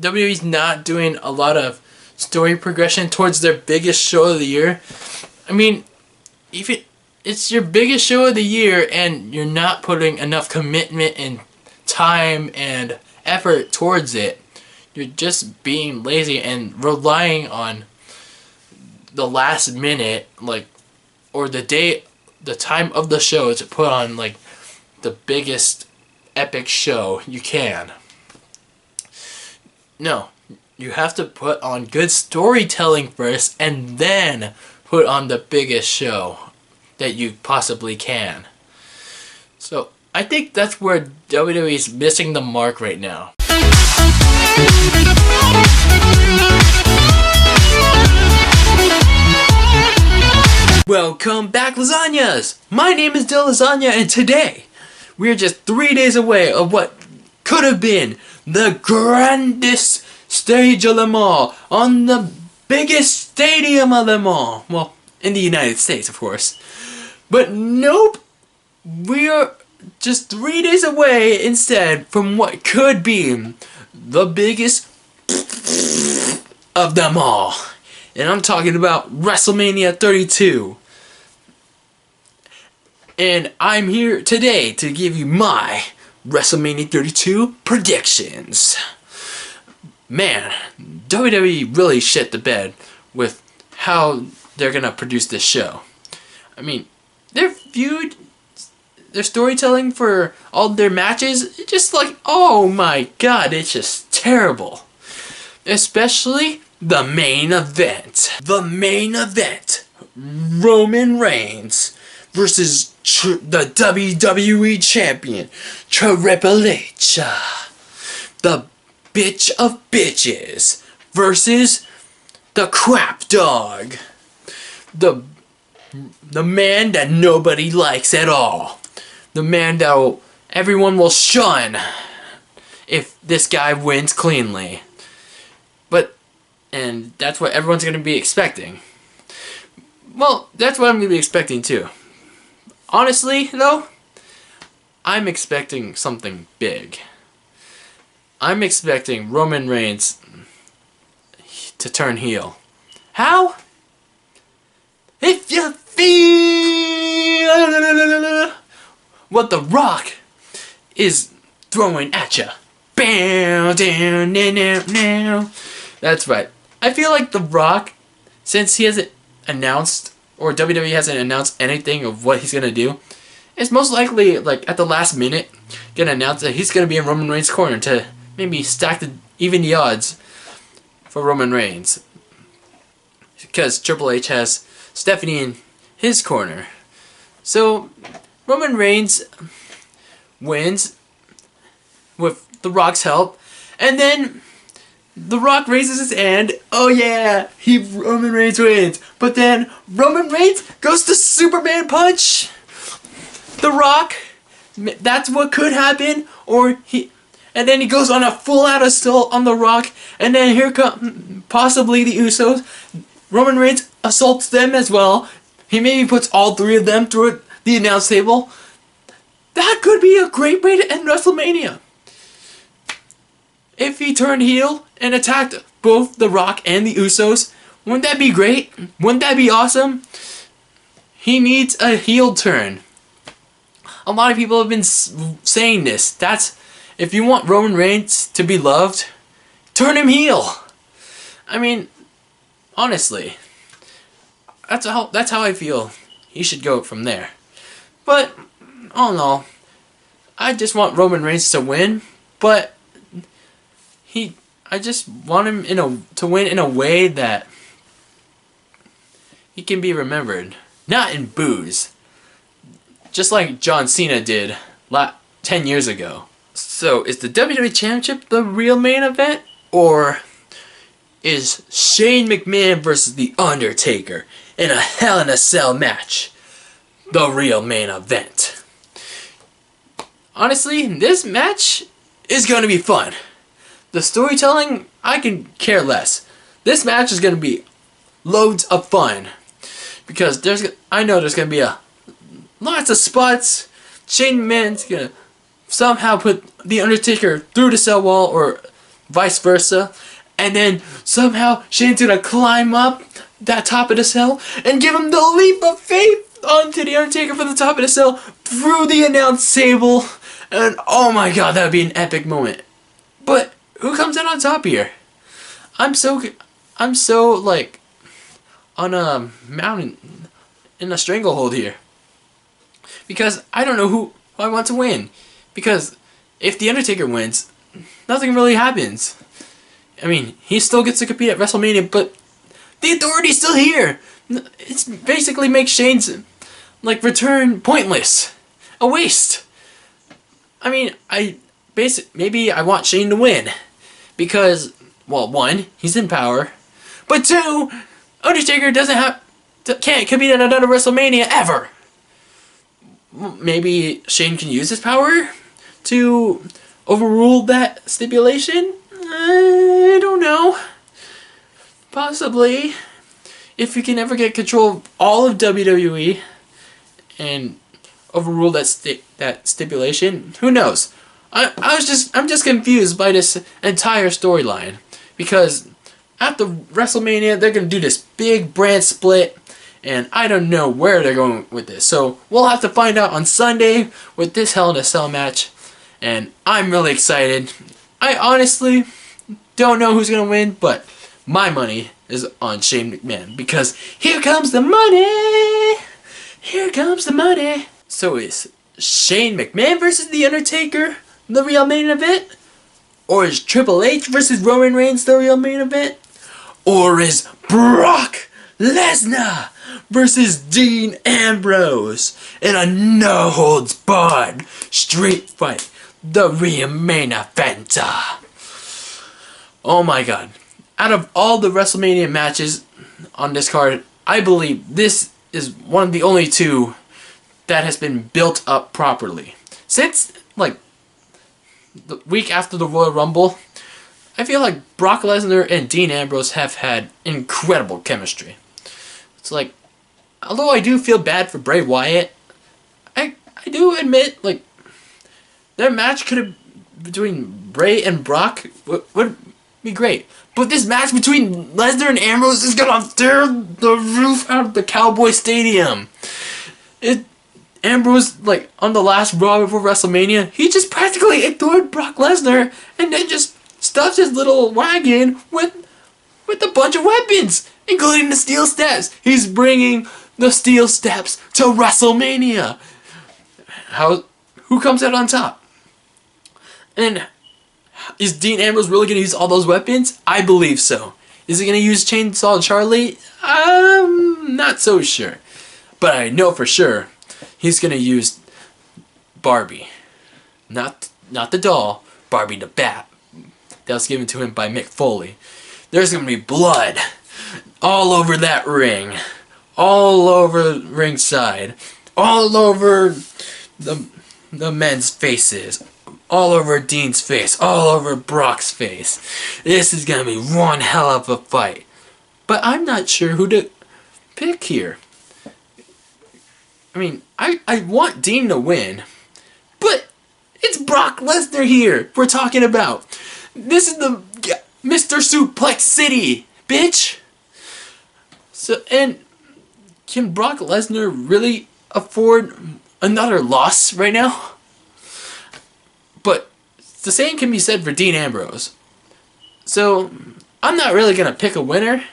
WWE's not doing a lot of story progression towards their biggest show of the year. I mean, even it's your biggest show of the year and you're not putting enough commitment and time and effort towards it. You're just being lazy and relying on the last minute, like, or the time of the show to put on, like, the biggest epic show you can. No, you have to put on good storytelling first and then put on the biggest show that you possibly can. So I think that's where WWE's missing the mark right now. Welcome back, lasagnas! My name is Dylasagna, and today we're just 3 days away of what could have been the grandest stage of them all, on the biggest stadium of them all. Well, in the United States, of course. But nope, we're just 3 days away instead from what could be the biggest of them all. And I'm talking about WrestleMania 32. And I'm here today to give you my WrestleMania 32 predictions. Man, WWE really shit the bed with how they're gonna produce this show. I mean, their storytelling for all their matches, it's just like, oh my god, it's just terrible. Especially the main event. The main event. Roman Reigns versus the WWE Champion, Triple H. The bitch of bitches versus the crap dog. The man that nobody likes at all. The man that everyone will shun if this guy wins cleanly. And that's what everyone's going to be expecting. Well, that's what I'm going to be expecting too. Honestly, though, I'm expecting something big. I'm expecting Roman Reigns to turn heel. How? If you feel what The Rock is throwing at you. Bam, down, now. That's right. I feel like The Rock, since he hasn't announced, or WWE hasn't announced anything of what he's going to do, is most likely, like, at the last minute, going to announce that he's going to be in Roman Reigns' corner to maybe even the odds for Roman Reigns. Because Triple H has Stephanie in his corner. So, Roman Reigns wins with The Rock's help, and then The Rock raises his hand. Oh yeah, Roman Reigns wins. But then Roman Reigns goes to Superman punch The Rock. That's what could happen. And then he goes on a full-out assault on The Rock. And then here come possibly the Usos. Roman Reigns assaults them as well. He maybe puts all three of them through the announce table. That could be a great way to end WrestleMania. If he turned heel and attacked both The Rock and the Usos, wouldn't that be great? Wouldn't that be awesome? He needs a heel turn. A lot of people have been saying this. If you want Roman Reigns to be loved, turn him heel. I mean, honestly, that's how I feel he should go from there. But I don't know. I just want Roman Reigns to win, but I just want him to win in a way that he can be remembered. Not in boos. Just like John Cena did 10 years ago. So, is the WWE Championship the real main event? Or is Shane McMahon versus The Undertaker in a Hell in a Cell match the real main event? Honestly, this match is going to be fun. The storytelling, I can care less. This match is going to be loads of fun. Because I know there's going to be lots of spots. Shane McMahon's going to somehow put The Undertaker through the cell wall or vice versa. And then somehow Shane's gonna climb up that top of the cell and give him the leap of faith onto the Undertaker from the top of the cell through the announce table. And oh my god, that would be an epic moment. But who comes out on top here? I'm so like on a mountain in a stranglehold here. Because I don't know who I want to win. Because if the Undertaker wins, nothing really happens. I mean, he still gets to compete at WrestleMania, but the Authority's still here. It basically makes Shane's like return pointless, a waste. I mean, maybe I want Shane to win because, well, one, he's in power, but two, Undertaker can't compete at another WrestleMania ever. Maybe Shane can use his power to overrule that stipulation. I don't know. Possibly. If he can ever get control of all of WWE and overrule that stipulation, who knows? I'm just confused by this entire storyline because after WrestleMania they're gonna do this big brand split, and I don't know where they're going with this. So we'll have to find out on Sunday with this Hell in a Cell match, and I'm really excited. I honestly don't know who's gonna win, but my money is on Shane McMahon because here comes the money. Here comes the money. So is Shane McMahon versus The Undertaker the real main event? Or is Triple H versus Roman Reigns the real main event? Or is Brock Lesnar versus Dean Ambrose in a no-holds-barred street fight the real main event? Oh my god. Out of all the WrestleMania matches on this card, I believe this is one of the only two that has been built up properly. Since, like, the week after the Royal Rumble, I feel like Brock Lesnar and Dean Ambrose have had incredible chemistry. It's like, although I do feel bad for Bray Wyatt, I do admit, like, their match between Bray and Brock would be great. But this match between Lesnar and Ambrose is gonna tear the roof out of the Cowboy Stadium. Ambrose, like, on the last Raw before WrestleMania, he just practically ignored Brock Lesnar and then just stuffed his little wagon with a bunch of weapons, including the steel steps. He's bringing the steel steps to WrestleMania. Who comes out on top? And is Dean Ambrose really going to use all those weapons? I believe so. Is he going to use Chainsaw Charlie? I'm not so sure. But I know for sure he's going to use Barbie. Not the doll. Barbie the bat. That was given to him by Mick Foley. There's going to be blood all over that ring. All over ringside. All over the men's faces. All over Dean's face. All over Brock's face. This is going to be one hell of a fight. But I'm not sure who to pick here. I mean, I want Dean to win. But it's Brock Lesnar here we're talking about. This is the Mr. Suplex City, bitch. So, and can Brock Lesnar really afford another loss right now? But the same can be said for Dean Ambrose. So, I'm not really going to pick a winner.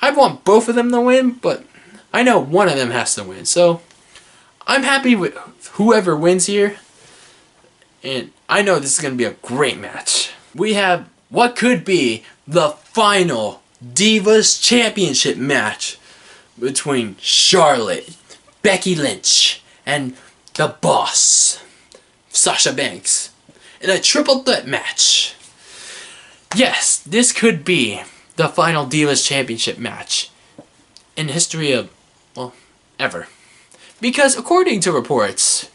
I want both of them to win, but I know one of them has to win. So, I'm happy with whoever wins here. And I know this is going to be a great match. We have what could be the final Divas Championship match between Charlotte, Becky Lynch, and the Boss, Sasha Banks, in a triple threat match. Yes, this could be the final Divas Championship match in history of, well, ever. Because according to reports,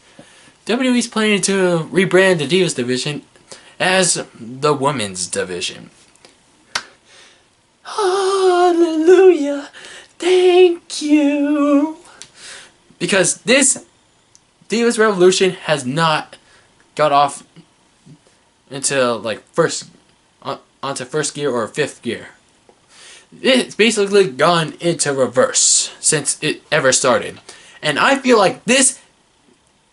WWE's planning to rebrand the Divas division as the Women's division. Hallelujah! Thank you! Because this Divas Revolution has not got off until, like, first onto first gear or fifth gear. It's basically gone into reverse since it ever started. And I feel like this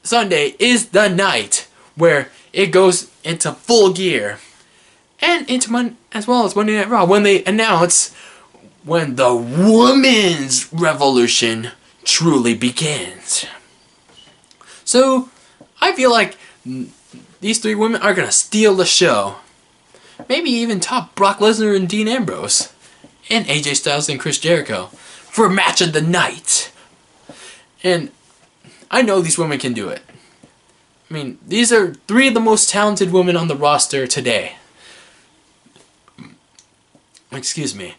Sunday is the night where it goes into full gear. And into as well as Monday Night Raw when they announce when the women's revolution truly begins. So I feel like these three women are going to steal the show. Maybe even top Brock Lesnar and Dean Ambrose. And AJ Styles and Chris Jericho. For match of the night. And I know these women can do it. I mean, these are three of the most talented women on the roster today. Excuse me.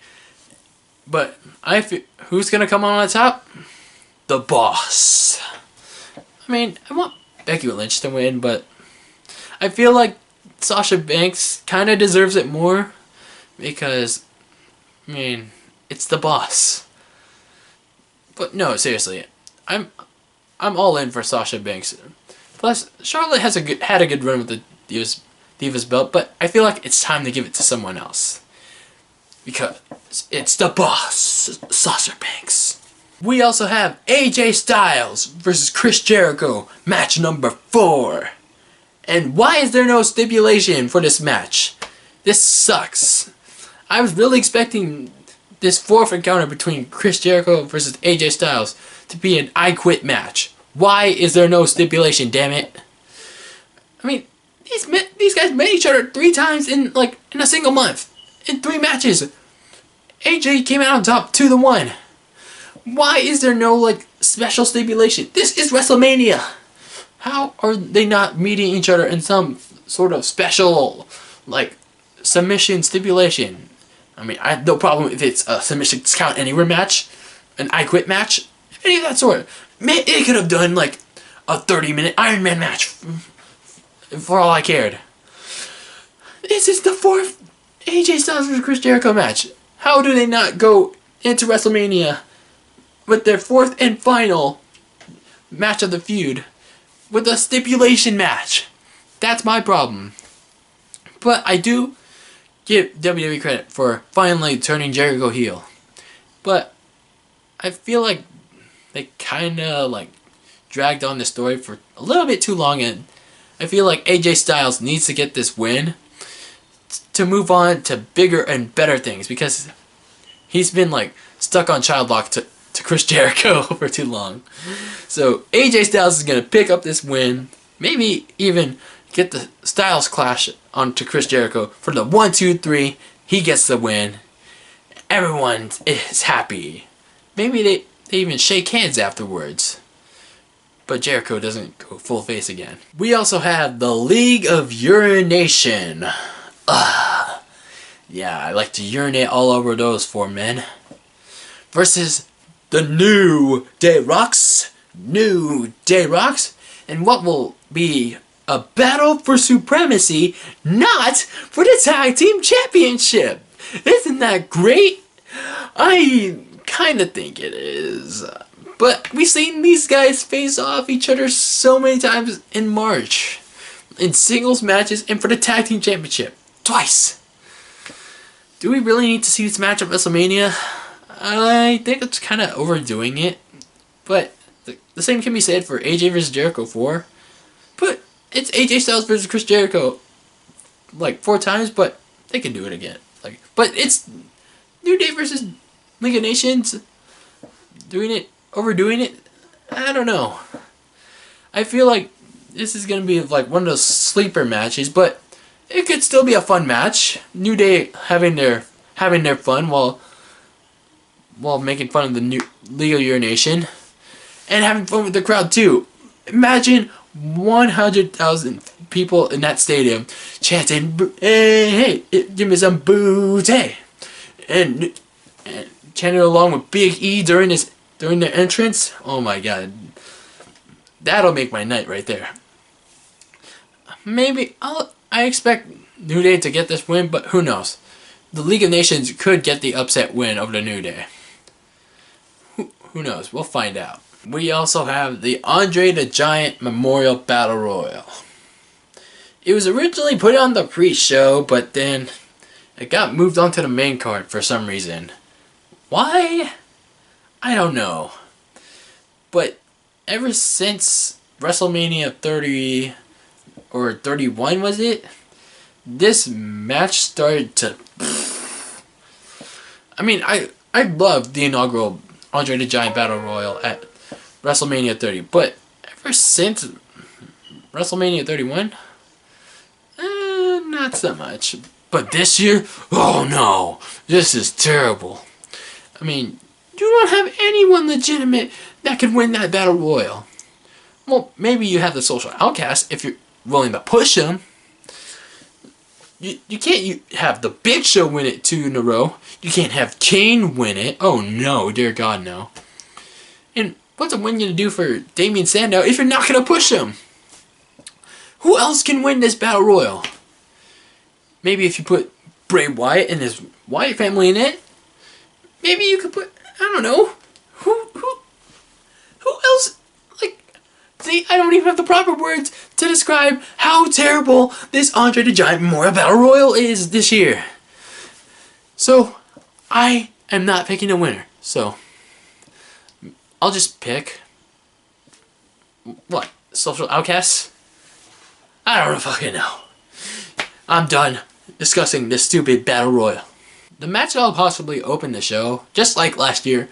But who's going to come on top? The Boss. I mean, I want Becky Lynch to win, but I feel like Sasha Banks kind of deserves it more because, I mean, it's the Boss. But no, seriously, I'm all in for Sasha Banks. Plus, Charlotte has had a good run with the Divas belt, but I feel like it's time to give it to someone else because it's the Boss, Sasha Banks. We also have AJ Styles versus Chris Jericho, match number 4. And why is there no stipulation for this match? This sucks. I was really expecting this 4th encounter between Chris Jericho versus AJ Styles to be an I Quit match. Why is there no stipulation, damn it? I mean, these guys met each other 3 times in a single month. In 3 matches. AJ came out on top 2-1. Why is there no special stipulation? This is WrestleMania. How are they not meeting each other in some sort of special submission stipulation? I mean, I have no problem if it's a submission count anywhere match, an I Quit match, any of that sort. Man, it could have done a 30-minute Iron Man match for all I cared. This is the 4th AJ Styles vs. Chris Jericho match. How do they not go into WrestleMania with their 4th and final match of the feud with a stipulation match? That's my problem. But I do give WWE credit for finally turning Jericho heel. But I feel like they kind of dragged on the story for a little bit too long, and I feel like AJ Styles needs to get this win to move on to bigger and better things because he's been stuck on child lock to Chris Jericho for too long. So AJ Styles is going to pick up this win, maybe even get the Styles Clash onto Chris Jericho for the 1, 2, 3. He gets the win. Everyone is happy. Maybe they even shake hands afterwards. But Jericho doesn't go full face again. We also have the League of Urination. Yeah, I like to urinate all over those 4 men. Versus the New Day Rocks. And what will be a battle for supremacy, not for the Tag Team Championship. Isn't that great? I kind of think it is. But we've seen these guys face off each other so many times in March. In singles matches and for the Tag Team Championship. Twice. Do we really need to see this match at WrestleMania? I think it's kind of overdoing it. But the same can be said for AJ vs. Jericho 4. But it's AJ Styles vs. Chris Jericho 4 times, but they can do it again. But it's New Day versus League of Nations. Overdoing it. I don't know. I feel like this is gonna be one of those sleeper matches, but it could still be a fun match. New Day having their fun while making fun of the new League of Urination and having fun with the crowd too. Imagine 100,000 people in that stadium chanting, "Hey, give me some booty," and chanting along with Big E during their entrance. Oh my God, that'll make my night right there. Maybe I expect New Day to get this win, but who knows? The League of Nations could get the upset win over the New Day. Who knows? We'll find out. We also have the Andre the Giant Memorial Battle Royal. It was originally put on the pre-show, but then it got moved onto the main card for some reason. Why? I don't know. But ever since WrestleMania 30 or 31 was it? This match started to... I mean, I loved the inaugural Andre the Giant Battle Royal at WrestleMania 30, but ever since WrestleMania 31, not so much. But this year, oh no, this is terrible. I mean, you don't have anyone legitimate that could win that Battle Royal. Well, maybe you have the Social Outcast if you're willing to push them. You can't have the Big Show win it 2 in a row. You can't have Kane win it. Oh no, dear God, no. And what's a win going to do for Damien Sandow if you're not going to push him? Who else can win this Battle Royal? Maybe if you put Bray Wyatt and his Wyatt family in it. Maybe you could put, I don't know. Who else? See, I don't even have the proper words to describe how terrible this Andre the Giant Memorial Battle Royal is this year. So, I am not picking a winner. So, I'll just pick... what? Social Outcasts? I don't fucking know. I'm done discussing this stupid Battle Royal. The match that'll possibly open the show, just like last year,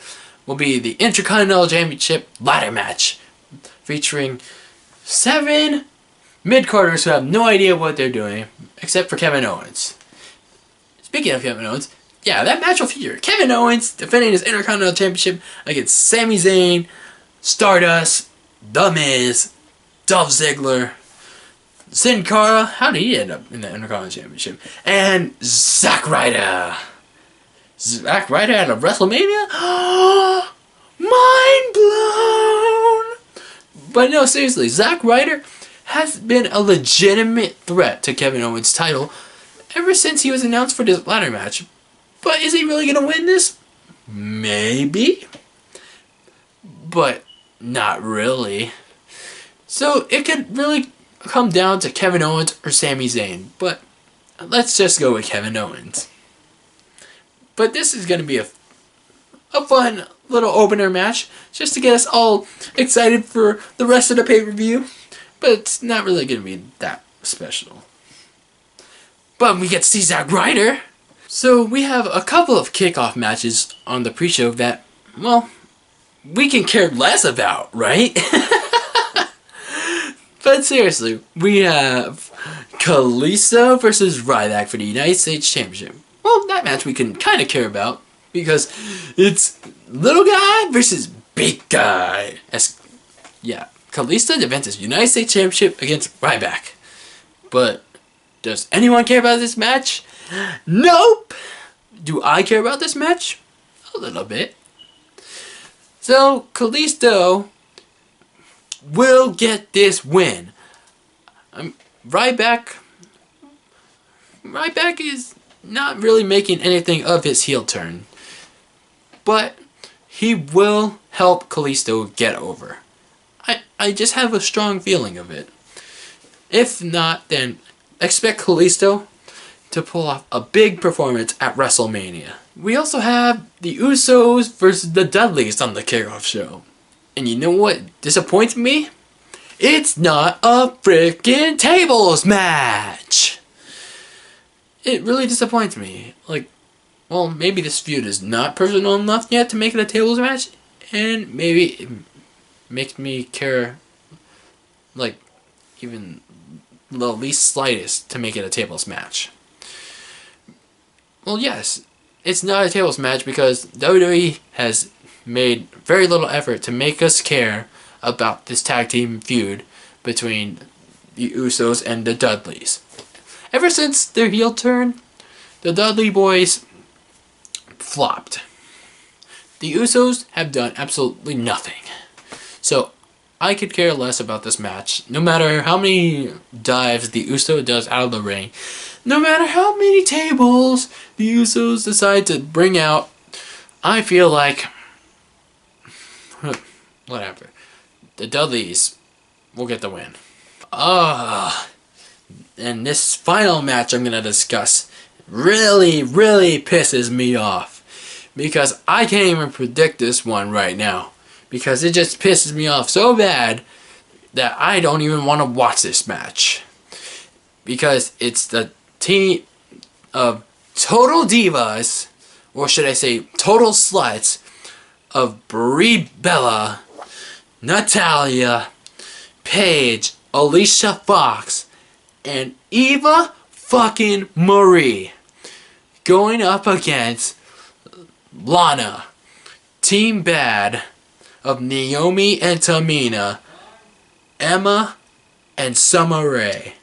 will be the Intercontinental Championship ladder match, featuring 7 mid-carders who have no idea what they're doing, except for Kevin Owens. Speaking of Kevin Owens, yeah, that match will feature Kevin Owens defending his Intercontinental Championship against Sami Zayn, Stardust, The Miz, Dolph Ziggler, Sin Cara, how did he end up in the Intercontinental Championship? And Zack Ryder. Zack Ryder at a WrestleMania? Mind blown! But no, seriously, Zack Ryder has been a legitimate threat to Kevin Owens' title ever since he was announced for this ladder match. But is he really going to win this? Maybe. But not really. So it could really come down to Kevin Owens or Sami Zayn. But let's just go with Kevin Owens. But this is going to be a fun little opener match just to get us all excited for the rest of the pay-per-view. But it's not really going to be that special. But we get to see Zack Ryder. So we have a couple of kickoff matches on the pre-show that, well, we can care less about, right? But seriously, we have Kalisto versus Ryback for the United States Championship. Well, that match we can kind of care about because it's little guy versus big guy. Yeah, Kalisto defends his United States Championship against Ryback. But does anyone care about this match? Nope! Do I care about this match? A little bit. So, Kalisto will get this win. Ryback is not really making anything of his heel turn. But he will help Kalisto get over. I just have a strong feeling of it. If not, then expect Kalisto to pull off a big performance at WrestleMania. We also have the Usos versus the Dudleys on the kickoff show. And you know what disappoints me? It's not a freaking tables match! It really disappoints me. Like, well, maybe this feud is not personal enough yet to make it a tables match, and maybe it makes me care, like, even the least slightest to make it a tables match. Well, yes, it's not a tables match because WWE has made very little effort to make us care about this tag team feud between the Usos and the Dudleys. Ever since their heel turn, the Dudley boys flopped. The Usos have done absolutely nothing. So, I could care less about this match. No matter how many dives the Uso does out of the ring, no matter how many tables the Usos decide to bring out, I feel like, whatever, the Dudleys will get the win. And this final match I'm going to discuss really pisses me off. Because I can't even predict this one right now. Because it just pisses me off so bad that I don't even want to watch this match. Because it's the team of total divas, or should I say total sluts, of Brie Bella, Natalya, Paige, Alicia Fox, and Eva fucking Marie going up against Lana, Team Bad of Naomi and Tamina, Emma, and Summer Rae.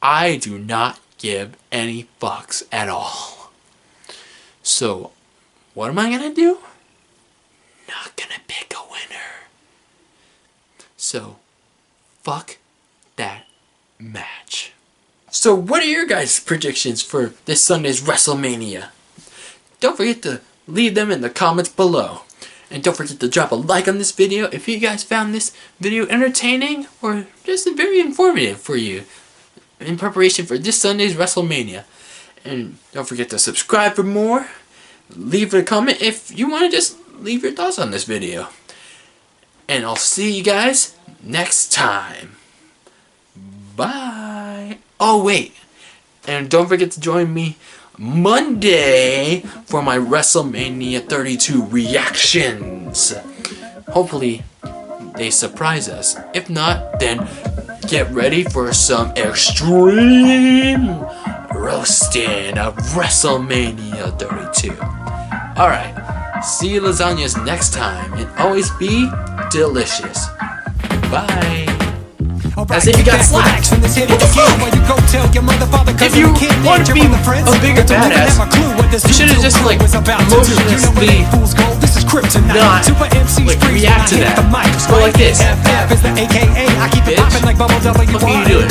I do not give any fucks at all. So, what am I gonna do? Not gonna pick a winner. So, fuck that match. So, what are your guys' predictions for this Sunday's WrestleMania? Don't forget to leave them in the comments below. And don't forget to drop a like on this video if you guys found this video entertaining or just very informative for you in preparation for this Sunday's WrestleMania. And don't forget to subscribe for more. Leave a comment if you want to just leave your thoughts on this video. And I'll see you guys next time. Bye. Oh wait, and don't forget to join me Monday for my WrestleMania 32 reactions. Hopefully they surprise us. If not, then get ready for some extreme roasting of WrestleMania 32. Alright, see you lasagnas next time, and always be delicious. Bye. As if you got slapped. What the fuck? If you want to be a bigger badass, you should have just like emotionlessly not like react to that. Just go like this. Bitch. What are you doing?